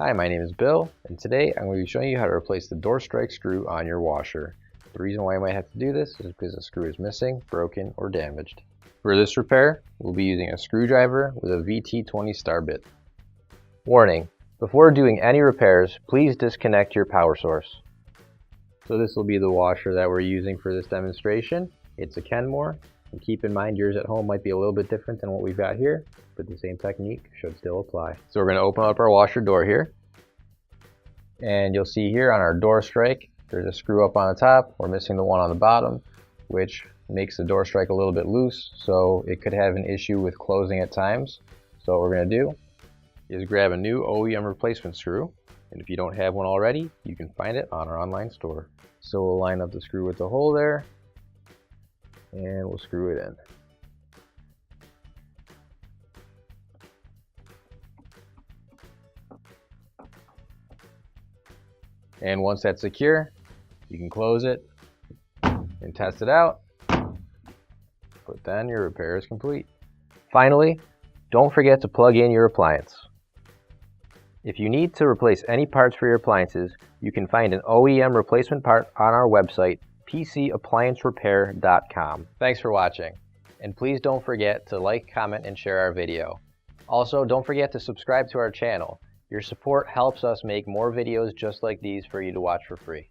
Hi, my name is Bill, and today I'm going to be showing you how to replace the door strike screw on your washer. The reason why I might have to do this is because the screw is missing, broken, or damaged. For this repair, we'll be using a screwdriver with a VT20 star bit. Warning: before doing any repairs, please disconnect your power source. So this will be the washer that we're using for this demonstration. It's a Kenmore, and keep in mind yours at home might be a little bit different than what we've got here, but the same technique should still apply. So we're going to open up our washer door here, and you'll see here on our door strike there's a screw up on the top. We're missing the one on the bottom, which makes the door strike a little bit loose, so it could have an issue with closing at times. So what we're going to do is grab a new OEM replacement screw, and if you don't have one already, you can find it on our online store. So we'll line up the screw with the hole there, and we'll screw it in. And once that's secure, you can close it and test it out, but then your repair is complete. Finally, don't forget to plug in your appliance. If you need to replace any parts for your appliances, you can find an OEM replacement part on our website, PCApplianceRepair.com. Thanks for watching, and please don't forget to like, comment, and share our video. Also, don't forget to subscribe to our channel. Your support helps us make more videos just like these for you to watch for free.